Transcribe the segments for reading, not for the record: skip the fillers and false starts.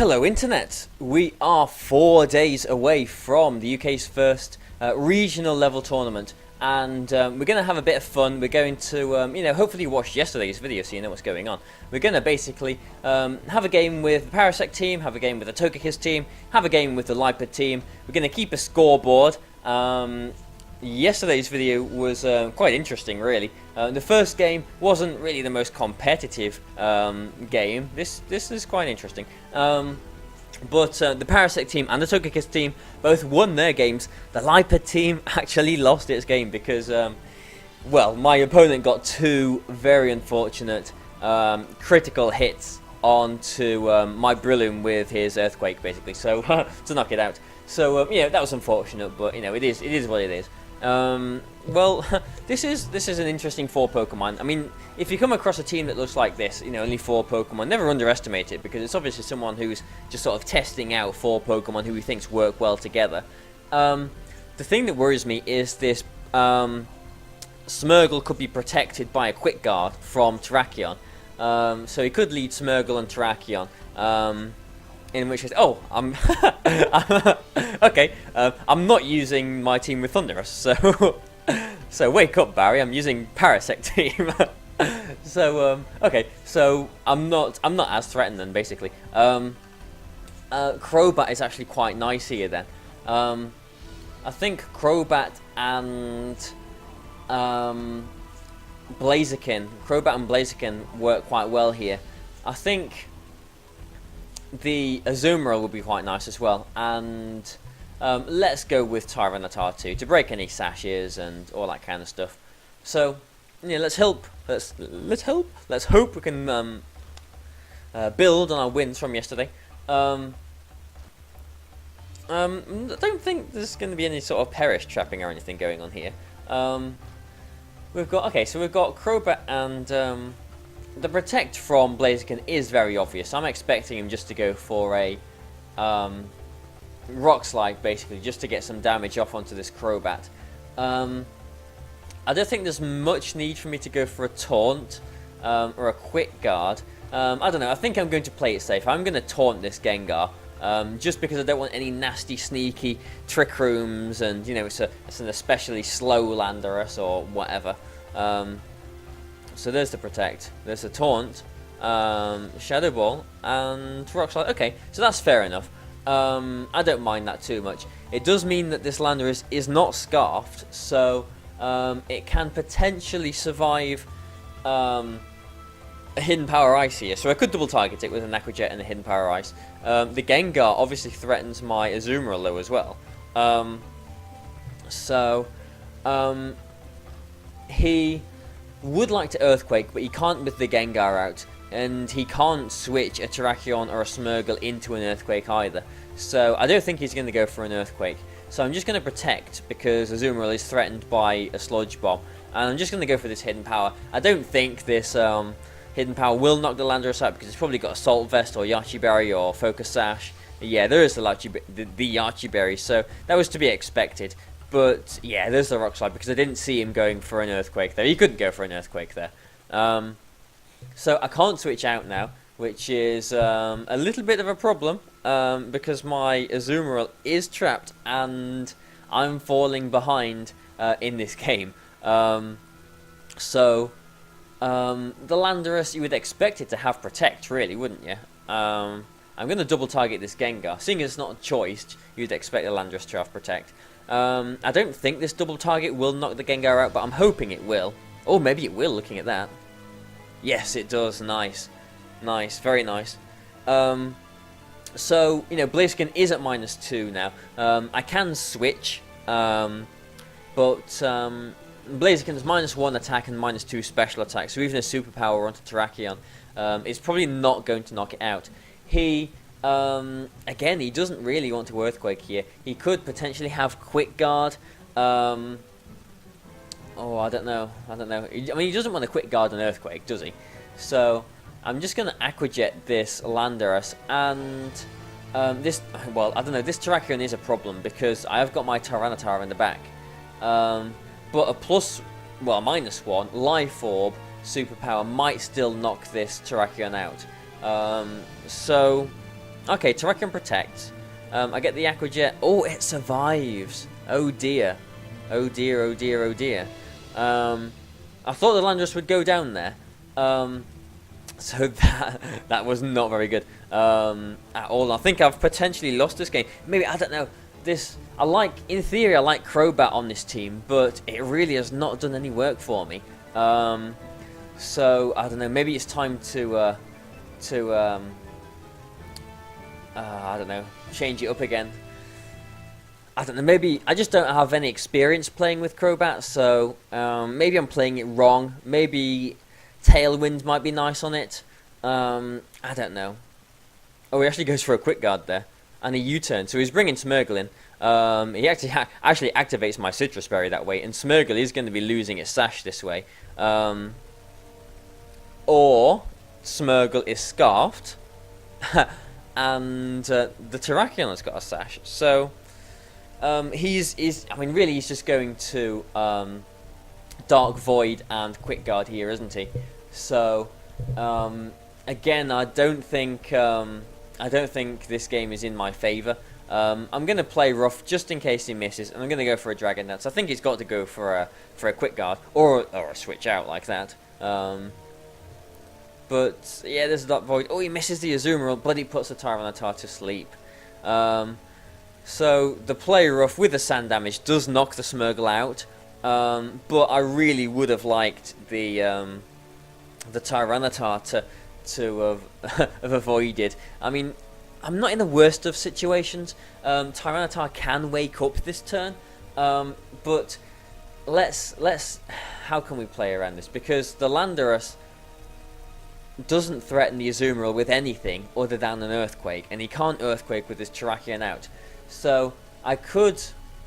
Hello Internet! We are 4 days away from the UK's first regional level tournament, and we're going to have a bit of fun. We're going to, hopefully you watched yesterday's video so you know what's going on. We're going to basically have a game with the Parasect team, have a game with the Togekiss team, have a game with the Lipid team. We're going to keep a scoreboard. Yesterday's video was quite interesting, really. The first game wasn't really the most competitive game. This is quite interesting. But the Parasect team and the Togekiss team both won their games. The Lipid team actually lost its game because, well, my opponent got two very unfortunate critical hits onto my Breloom with his Earthquake, basically, so to knock it out. So that was unfortunate, but it is what it is. Well, this is an interesting 4 Pokemon. I mean, if you come across a team that looks like this, only 4 Pokemon, never underestimate it, because it's obviously someone who's just sort of testing out 4 Pokemon who he thinks work well together. The thing that worries me is this Smeargle could be protected by a Quick Guard from Terrakion. So he could lead Smeargle and Terrakion. In which case, I'm okay. I'm not using my team with Thundurus, so wake up, Barry. I'm using Parasect team. So okay, so I'm not as threatened then, basically. Crobat is actually quite nice here then. I think Crobat and Blaziken work quite well here. I think the Azumarill would be quite nice as well, and let's go with Tyranitar too to break any sashes and all that kind of stuff. So let's hope we can build on our wins from yesterday. I don't think there's going to be any sort of perish trapping or anything going on here. We've got Crobat and the Protect from Blaziken is very obvious. I'm expecting him just to go for a Rock Slide, basically, just to get some damage off onto this Crobat. I don't think there's much need for me to go for a Taunt or a Quick Guard. I don't know, I think I'm going to play it safe. I'm going to Taunt this Gengar, just because I don't want any nasty, sneaky Trick Rooms, and, it's an especially slow Landorus or whatever. So there's the Protect, there's the Taunt, Shadow Ball, and Rock Slide. Okay, so that's fair enough. I don't mind that too much. It does mean that this Landorus is not Scarfed, so it can potentially survive a Hidden Power Ice here. So I could double target it with an Aqua Jet and a Hidden Power Ice. The Gengar obviously threatens my Azumarill though as well. He would like to Earthquake, but he can't with the Gengar out, and he can't switch a Terrakion or a Smeargle into an Earthquake either. So I don't think he's going to go for an Earthquake. So I'm just going to Protect, because Azumarill is threatened by a Sludge Bomb, and I'm just going to go for this Hidden Power. I don't think this Hidden Power will knock the Landorus out, because it's probably got Assault Vest or Yachi Berry or Focus Sash. Yeah, there is the Yachi Berry, so that was to be expected. But yeah, there's the Rock Slide, because I didn't see him going for an Earthquake there. He couldn't go for an Earthquake there. So I can't switch out now, which is a little bit of a problem, because my Azumarill is trapped and I'm falling behind in this game. The Landorus, you would expect it to have Protect, really, wouldn't you? I'm going to double target this Gengar. Seeing as it's not a choice, you'd expect the Landorus to have Protect. I don't think this double target will knock the Gengar out, but I'm hoping it will. Or maybe it will, looking at that. Yes, it does. Nice. Nice. Very nice. So, Blaziken is at -2 now. I can switch, but Blaziken is -1 attack and -2 special attack, so even a superpower onto Terrakion is probably not going to knock it out. He... again, he doesn't really want to Earthquake here. He could potentially have Quick Guard. I don't know. I mean, he doesn't want a Quick Guard and Earthquake, does he? So, I'm just going to Aqua Jet this Landorus, and this... Well, I don't know. This Terrakion is a problem, because I have got my Tyranitar in the back. But a -1 Life Orb superpower might still knock this Terrakion out. So Okay, Terrakion protects. I get the Aqua Jet. Oh, it survives. Oh dear. Oh dear, oh dear, oh dear. I thought the Landorus would go down there. So that was not very good at all. I think I've potentially lost this game. Maybe, I don't know. In theory, I like Crobat on this team, but it really has not done any work for me. So I don't know. Maybe it's time to I don't know, change it up again. I don't know. Maybe I just don't have any experience playing with Crobat, so maybe I'm playing it wrong. Maybe Tailwind might be nice on it. I don't know. Oh, he actually goes for a Quick Guard there. And a U-turn, so he's bringing Smeargle in. He actually activates my Citrus Berry that way, and Smeargle is going to be losing its Sash this way. Or Smeargle is Scarfed, and the Terrakion has got a Sash. So I mean, really, he's just going to Dark Void and Quick Guard here, isn't he? So again, I don't think this game is in my favour. I'm going to play rough just in case he misses, and I'm going to go for a Dragon Dance. I think he's got to go for a Quick Guard or a switch out like that. But yeah, there's Dark Void. Oh, he misses the Azumarill, but he puts the Tyranitar to sleep. So the play rough with the sand damage does knock the Smeargle out. But I really would have liked the Tyranitar to have avoided. I mean, I'm not in the worst of situations. Tyranitar can wake up this turn, but let's how can we play around this? Because the Landorus doesn't threaten the Azumarill with anything other than an Earthquake, and he can't Earthquake with his Terrakion out. So I could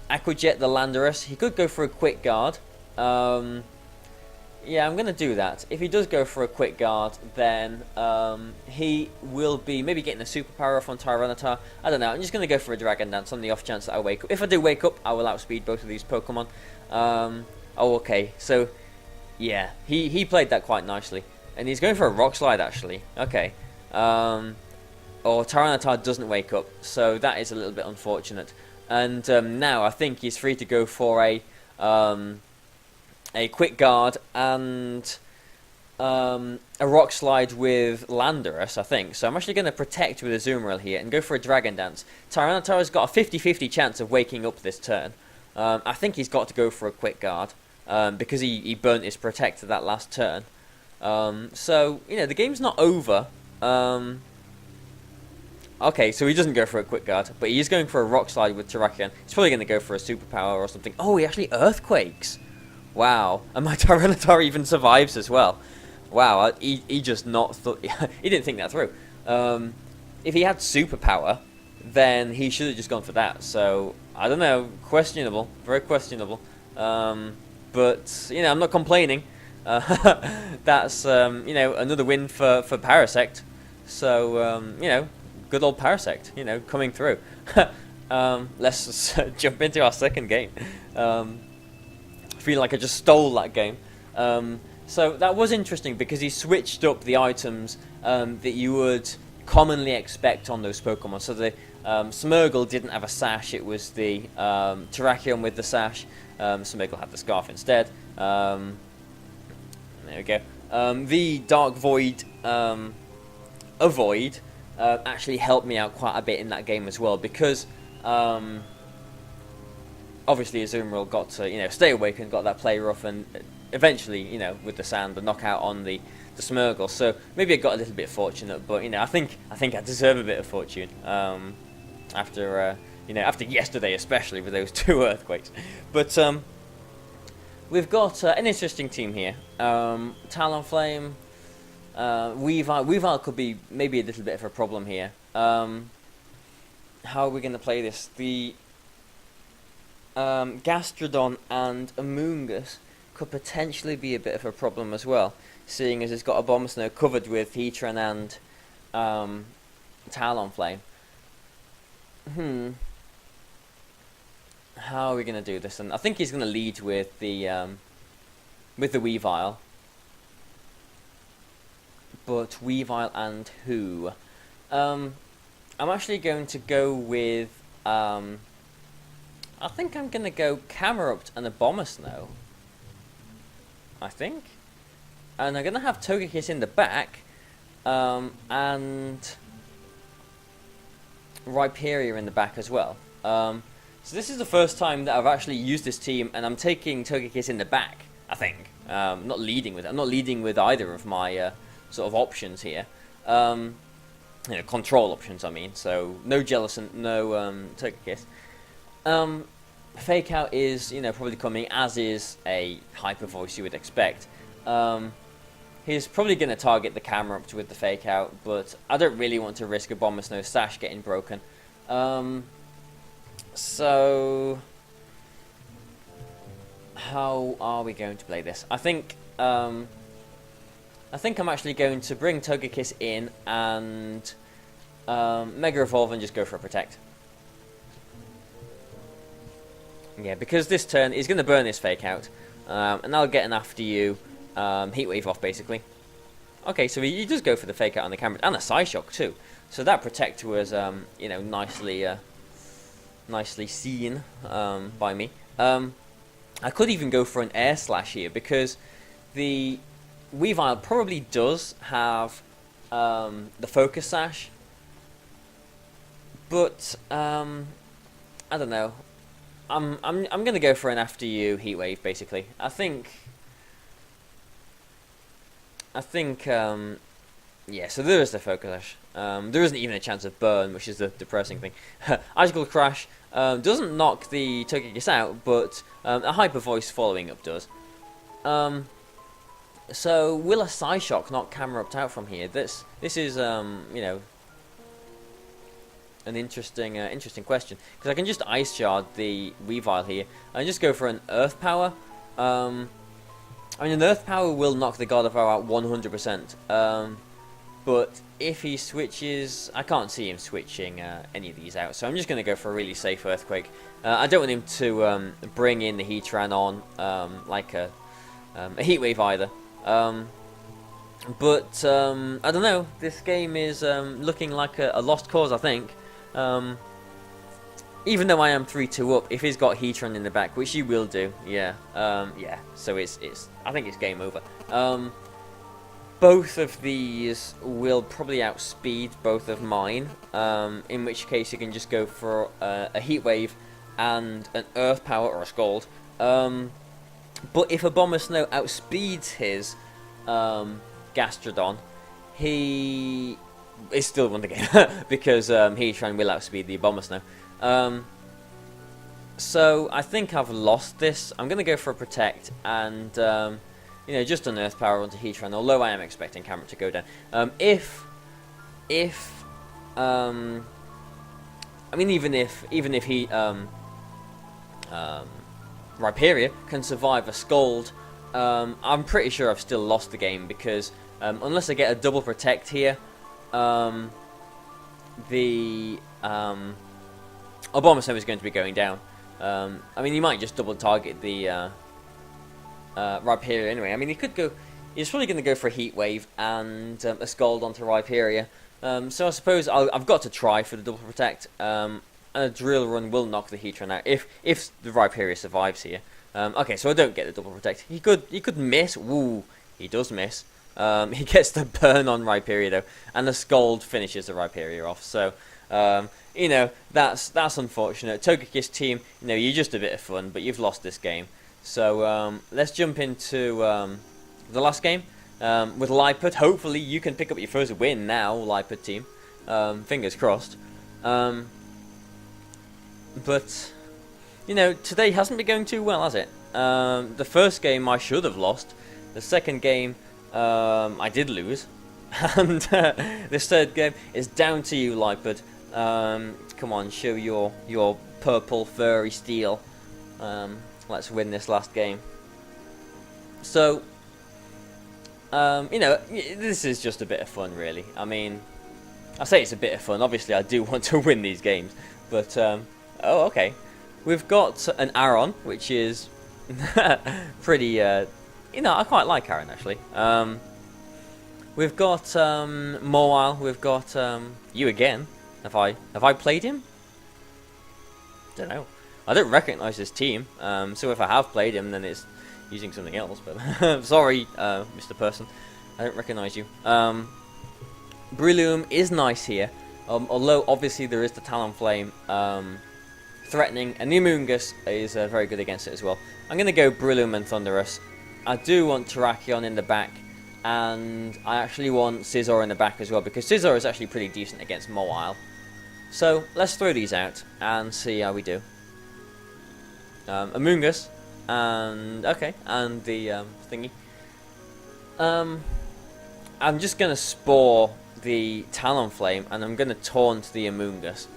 Aqua Jet the Landorus. He could go for a Quick Guard. Yeah, I'm going to do that. If he does go for a Quick Guard, then he will be maybe getting a Superpower off on Tyranitar. I don't know. I'm just going to go for a Dragon Dance on the off chance that I wake up. If I do wake up, I will outspeed both of these Pokemon. Oh, okay. So, yeah, he played that quite nicely. And he's going for a Rock Slide, actually. Okay. Or Tyranitar doesn't wake up, so that is a little bit unfortunate. And now I think he's free to go for a Quick Guard and a Rock Slide with Landorus, I think. So I'm actually going to protect with Azumarill here and go for a Dragon Dance. Tyranitar has got a 50-50 chance of waking up this turn. I think he's got to go for a Quick Guard because he burnt his Protector that last turn. So, you know, the game's not over. Okay, so he doesn't go for a Quick Guard, but he is going for a Rock Slide with Terrakion. He's probably going to go for a Superpower or something. Oh, he actually Earthquakes. Wow, and my Tyranitar even survives as well. Wow, he just not thought... he didn't think that through. If he had Superpower, then he should have just gone for that. So, I don't know, questionable, very questionable. But, you know, I'm not complaining. That's, you know, another win for Parasect. So, you know, good old Parasect, you know, coming through. Let's just jump into our second game. I feel like I just stole that game. So that was interesting because he switched up the items that you would commonly expect on those Pokemon. So the Smeargle didn't have a Sash, it was the Terrakion with the Sash. Smeargle had the Scarf instead. There we go. The Dark Void Avoid actually helped me out quite a bit in that game as well because obviously Azumarill got to, you know, stay awake and got that play rough and eventually, you know, with the sand, the knockout on the Smeargle. So maybe I got a little bit fortunate, but, you know, I think I deserve a bit of fortune after, you know, after yesterday especially with those two Earthquakes. But we've got an interesting team here. Talonflame, Weavile could be maybe a little bit of a problem here. How are we going to play this? The Gastrodon and Amoonguss could potentially be a bit of a problem as well, seeing as it's got a Bomb Snow covered with Heatran and Talonflame. How are we going to do this? And I think he's going to lead with the Weavile. But Weavile and who? I'm actually going to go with, I think I'm going to go Camerupt and a Bomber Snow. I think. And I'm going to have Togekiss in the back, and Rhyperior in the back as well. So this is the first time that I've actually used this team, and I'm taking Togekiss in the back, I think. Not leading with it. I'm not leading with either of my sort of options here. Control options, I mean. So no Jellicent, no Togekiss. Fake Out is, probably coming, as is a Hyper Voice you would expect. He's probably going to target the Camerupt with the Fake Out, but I don't really want to risk a Bomber Snow Sash getting broken. So how are we going to play this? I think I'm actually going to bring Togekiss in and Mega Evolve and just go for a Protect. Yeah, because this turn he's going to burn this Fake Out, and I'll get an After You Heat Wave off basically. Okay, so he does go for the Fake Out on the camera and a Psyshock too. So that Protect was nicely seen by me. I could even go for an Air Slash here because the Weavile probably does have the Focus Sash, but I don't know. I'm gonna go for an After You Heat Wave basically. I think yeah. So there is the Focus Sash. There isn't even a chance of burn, which is the depressing thing. Icicle Crash doesn't knock the Togekiss out, but a Hyper Voice following up does. So will a Psyshock knock Camerupt out from here? This is an interesting question, because I can just Ice Shard the Weavile here and just go for an Earth Power. I mean, an Earth Power will knock the Gardevoir out 100%. But if he switches, I can't see him switching any of these out, so I'm just going to go for a really safe Earthquake. I don't want him to bring in the Heatran on like a Heat Wave either. But I don't know, this game is looking like a lost cause, I think. Even though I am 3-2 up, if he's got Heatran in the back, which he will do, yeah, yeah. So I think it's game over. Both of these will probably outspeed both of mine, in which case you can just go for a Heat Wave and an Earth Power or a Scald. But if a Bomber Snow outspeeds his Gastrodon, he is still won the game, because Heatran will outspeed the Bomber Snow. So I think I've lost this. I'm going to go for a Protect and just an Earth Power onto Heatran, although I am expecting Camerupt to go down. Even if he Rhyperior can survive a Scald, I'm pretty sure I've still lost the game, because unless I get a double Protect here, the Bomber Snow is going to be going down. I mean, he might just double target the Rhyperior anyway. I mean, he could go. He's probably going to go for a Heat Wave and a Scald onto Rhyperior. So I suppose I've got to try for the double Protect. And a Drill Run will knock the Heatran out if the Rhyperior survives here. Okay, so I don't get the double Protect. He could miss. Woo, he does miss. He gets the burn on Rhyperior though, and the Scald finishes the Rhyperior off. So that's unfortunate. Togekiss team, you're just a bit of fun, but you've lost this game. So let's jump into the last game with Lipert. Hopefully you can pick up your first win now, Lipert team. Fingers crossed. But today hasn't been going too well, has it? The first game I should have lost. The second game I did lose. And this third game is down to you, Lipert. Come on, show your purple furry steel. Let's win this last game. So, this is just a bit of fun, really. I mean, I say it's a bit of fun. Obviously, I do want to win these games. But, oh, okay. We've got an Aron, which is pretty, I quite like Aron, actually. We've got Mawile. We've got you again. Have I played him? Don't know. I don't recognise his team. So if I have played him, then it's using something else. But sorry, Mr. Person, I don't recognise you. Breloom is nice here. Although obviously there is the Talonflame threatening, and the Amoonguss is very good against it as well. I'm going to go Breloom and Thundurus. I do want Terrakion in the back, and I actually want Scizor in the back as well, because Scizor is actually pretty decent against Mawile. So let's throw these out and see how we do. Amoonguss, and okay, and the thingy. I'm just going to Spore the Talonflame, and I'm going to Taunt the Amoonguss.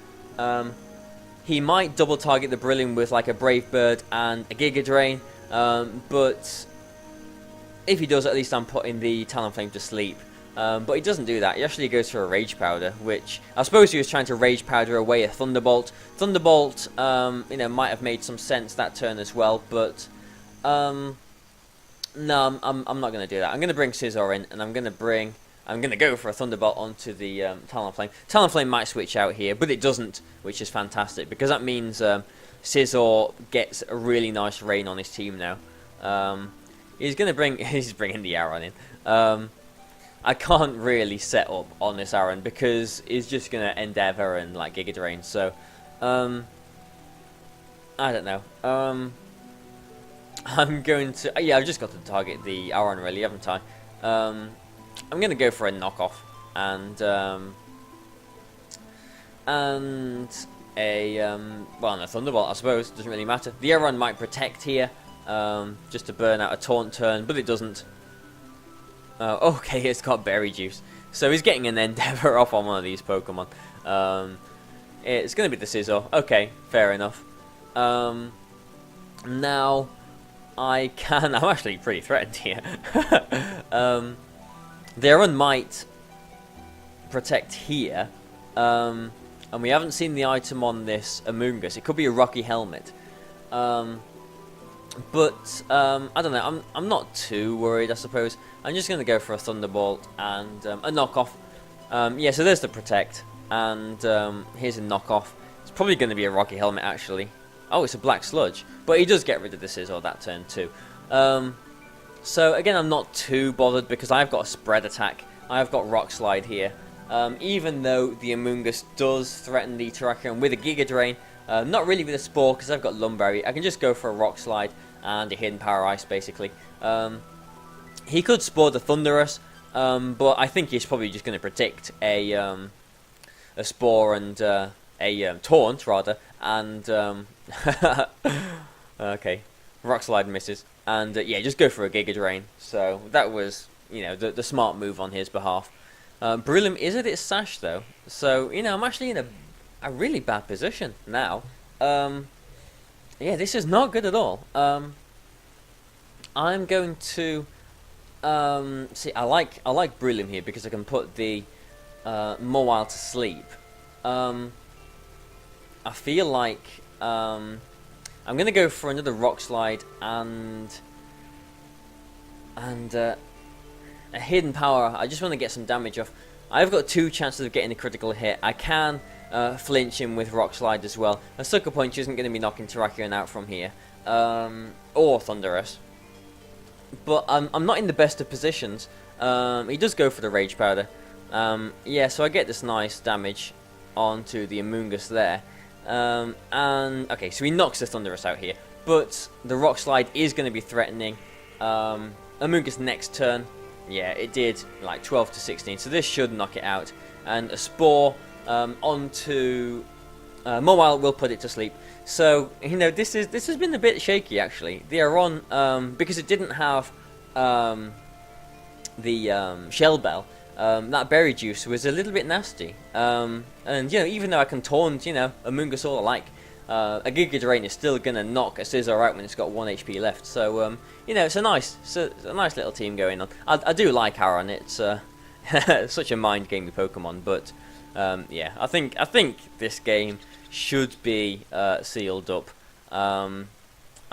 He might double target the Breloom with like a Brave Bird and a Giga Drain, but if he does, at least I'm putting the Talonflame to sleep. But he doesn't do that. He actually goes for a Rage Powder, which I suppose he was trying to Rage Powder away a Thunderbolt. Thunderbolt, you know, might have made some sense that turn as well, but no, I'm not going to do that. I'm going to bring Scizor in, and I'm going to go for a Thunderbolt onto the Talonflame. Talonflame might switch out here, but it doesn't, which is fantastic, because that means Scizor gets a really nice rain on his team now. He's bringing the Aron in. I can't really set up on this Aron, because he's just going to Endeavour and like Giga Drain, so I don't know. I'm going to... yeah, I've just got to target the Aron, really, haven't I? I'm going to go for a knockoff and a well, a Thunderbolt, I suppose. Doesn't really matter. The Aron might protect here, just to burn out a taunt turn, but it doesn't. Okay, it's got Berry Juice, so he's getting an Endeavour off on one of these Pokemon. It's going to be the Scizor. Okay, fair enough. Now I'm actually pretty threatened here. The Aron might protect here, and we haven't seen the item on this Amoonguss. It could be a Rocky Helmet, but I don't know. I'm not too worried, I suppose. I'm just going to go for a Thunderbolt and a knockoff. Yeah, so there's the protect, and here's a knockoff. It's probably going to be a Rocky Helmet, actually. Oh, it's a Black Sludge, but he does get rid of the Scizor that turn too. So again, I'm not too bothered because I've got a spread attack. I've got Rock Slide here. Even though the Amoonguss does threaten the Terrakion with a Giga Drain, not really with a Spore because I've got Lumberry. I can just go for a Rock Slide and a Hidden Power Ice basically. He could Spore the Thundurus, but I think he's probably just going to predict a Spore and a Taunt rather, and okay, Rock Slide misses. And yeah, just go for a Giga Drain. So that was, you know, the smart move on his behalf. Breloom is at its Sash though, so you know I'm actually in a really bad position now. Yeah, this is not good at all. I'm going to see. I like Breloom here because I can put the Mawile to sleep. I feel like I'm going to go for another Rock Slide and a Hidden Power. I just want to get some damage off. I've got 2 chances of getting a critical hit. I can flinch him with Rock Slide as well. A Sucker Punch isn't going to be knocking Terrakion out from here. Or Thundurus. But I'm not in the best of positions. He does go for the Rage Powder. Yeah, so I get this nice damage onto the Amoonguss there. And okay, so he knocks the Thundurus out here, but the Rock Slide is going to be threatening Amoonguss next turn. Yeah, it did like 12 to 16, so this should knock it out. And a Spore onto Mawile will put it to sleep. So you know this has been a bit shaky actually. The Aron because it didn't have the Shell Bell. That Berry Juice was a little bit nasty, and you know, even though I can taunt, you know, Amoonguss all alike, a Giga Drain is still gonna knock a Scizor out when it's got 1 HP left. So you know, it's a nice little team going on. I do like Aron. It's such a mind gamey Pokemon, but yeah, I think this game should be sealed up. I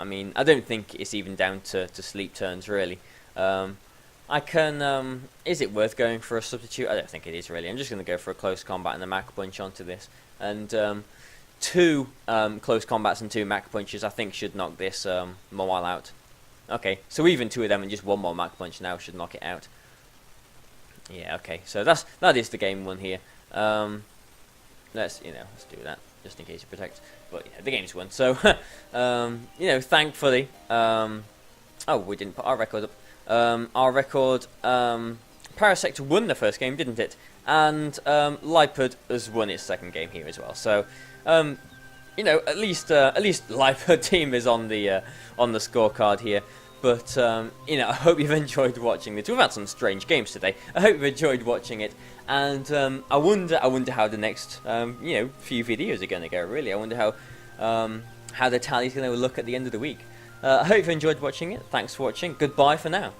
mean, I don't think it's even down to sleep turns really. I can, is it worth going for a substitute? I don't think it is really. I'm just going to go for a close combat and a Mach Punch onto this. And two close combats and two Mach Punches I think should knock this Mawile out. Okay, so even two of them and just one more Mach Punch now should knock it out. Yeah, okay, so that is the game won here. Let's do that just in case it protects. But yeah, the game's won. So thankfully, oh, we didn't put our record up. Our record, Parasector won the first game, didn't it? And Lipard has won its second game here as well. So, at least Lipard team is on the scorecard here. But I hope you've enjoyed watching this. We've had some strange games today. I hope you've enjoyed watching it. And I wonder how the next few videos are going to go. Really, I wonder how the tally's going to look at the end of the week. I hope you've enjoyed watching it. Thanks for watching. Goodbye for now.